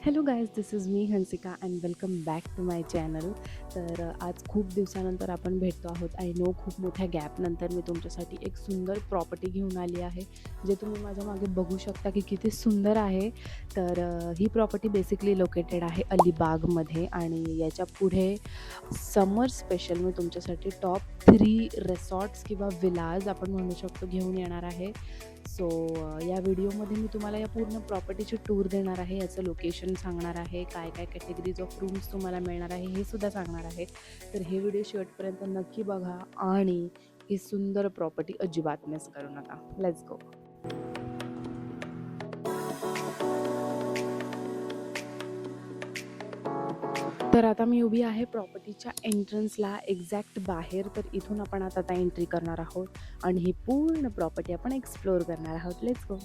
Hello guys, this is me Hansika and welcome back to my channel. तर आज खूप दिवसानंतर आपण भेटतो आहोत. आय नो खूप मोठ्या गॅपनंतर मी तुमच्यासाठी एक सुंदर प्रॉपर्टी घेऊन आली आहे, जे तुम्ही माझ्या मागे बघू शकता की किती सुंदर आहे. तर ही प्रॉपर्टी बेसिकली लोकेटेड आहे अलिबागमध्ये आणि याच्या पुढे समर स्पेशल मी तुमच्यासाठी टॉप 3 रिसॉर्ट्स किंवा विलाज आपण म्हणू शकतो घेऊन येणार आहे. सो या व्हिडिओमध्ये मी तुम्हाला या पूर्ण प्रॉपर्टीची टूर देणार आहे. याचं लोकेशन सांगणार आहे, काय काय कॅटेगरीज ऑफ रूम्स तुम्हाला मिळणार आहे हे सुद्धा सांगणार आहे. तर हे व्हिडिओ शेवटपर्यंत नक्की बघा आणि ही सुंदर प्रॉपर्टी अजिबात मिस करू नका. Let's go. तर आता मी उभी आहे प्रॉपर्टीच्या एंट्रन्सला एक्झॅक्ट बाहेर. तर इथून आपण आता एंट्री करणार आहोत आणि ही पूर्ण प्रॉपर्टी आपण एक्सप्लोअर करणार आहोत. Let's go.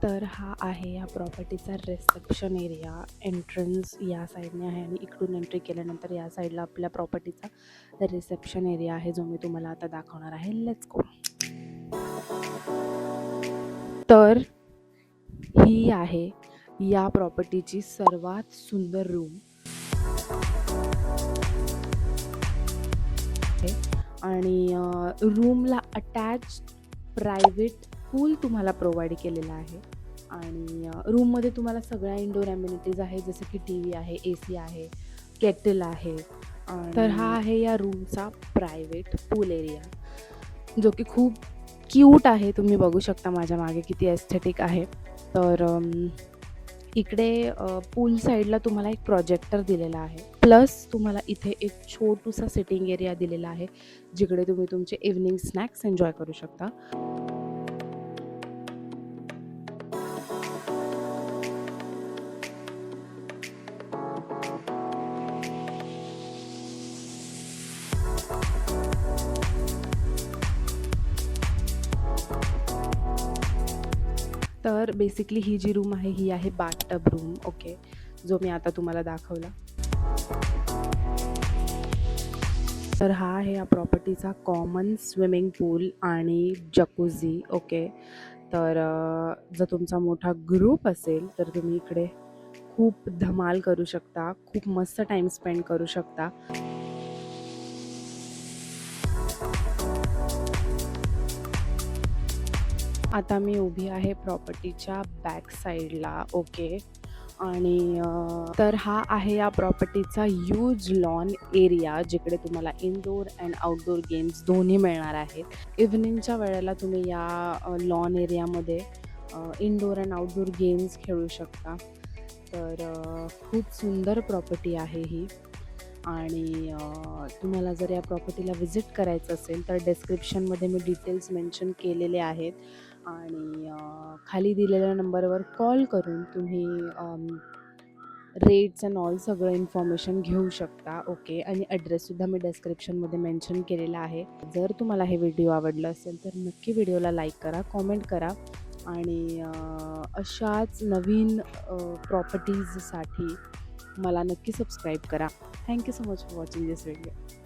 तर हा आहे या प्रॉपर्टीचा रिसेप्शन एरिया. एंट्रन्स या साईडने आहे आणि इकडून एंट्री केल्यानंतर या साईडला आपल्या प्रॉपर्टीचा रिसेप्शन एरिया आहे, जो मी तुम्हाला आता दाखवणार आहे. Let's go. तर ही आहे या प्रॉपर्टीची सर्वात सुंदर रूम आणि रूमला अटॅच प्रायव्हेट पूल तुम्हाला प्रोव्हाइड केलेला आहे आणि रूममध्ये तुम्हाला सगळ्या इंडोर ॲम्युनिटीज आहे, जसं की टी व्ही आहे, ए सी आहे, केटल आहे. तर हा आहे या रूमचा प्रायव्हेट पूल एरिया, जो की खूप क्यूट आहे. तुम्ही बघू शकता माझ्या मागे किती एस्थेटिक आहे. तर इकडे पूल साईडला तुम्हाला एक प्रोजेक्टर दिलेला आहे, प्लस तुम्हाला इथे एक छोटूसा सिटिंग एरिया दिलेला आहे, जिकडे तुम्ही तुमचे इव्हनिंग स्नॅक्स एन्जॉय करू शकता. तर बेसिकली ही जी रूम आहे ही आहे बाथटब रूम. ओके, जो मी आता तुम्हाला दाखवला. तर हा आहे या प्रॉपर्टीचा कॉमन स्विमिंग पूल आणि जकुझी. ओके, तर जर तुमचा मोठा ग्रुप असेल तर तुम्ही इकडे खूप धमाल करू शकता, खूप मस्त टाईम स्पेंड करू शकता. आता मी उभी आहे प्रॉपर्टीच्या बॅक साईडला. ओके, आणि तर हा आहे या प्रॉपर्टीचा ह्यूज लॉन एरिया, जिकडे तुम्हाला इनडोअर अँड आउटडोअर गेम्स दोन्ही मिळणार आहेत. इव्हनिंगच्या वेळेला तुम्ही या लॉन एरियामध्ये इनडोअर अँड आउटडोअर गेम्स खेळू शकता. तर खूप सुंदर प्रॉपर्टी आहे ही. आणि तुम्हाला जर या प्रॉपर्टीला व्हिजिट करायचं असेल तर डिस्क्रिप्शनमध्ये मी डिटेल्स मेन्शन केलेले आहेत आणि खाली दिलेल्या नंबरवर कॉल करून तुम्ही रेट्स अँड ऑल सगळं इन्फॉर्मेशन घेऊ शकता. ओके, आणि ॲड्रेससुद्धा मी डिस्क्रिप्शनमध्ये मेन्शन केलेला आहे. जर तुम्हाला हे व्हिडिओ आवडलं असेल तर नक्की व्हिडिओला लाईक करा, कॉमेंट करा आणि अशाच नवीन प्रॉपर्टीजसाठी मला नक्की सबस्क्राईब करा. Thank you so much for watching this video.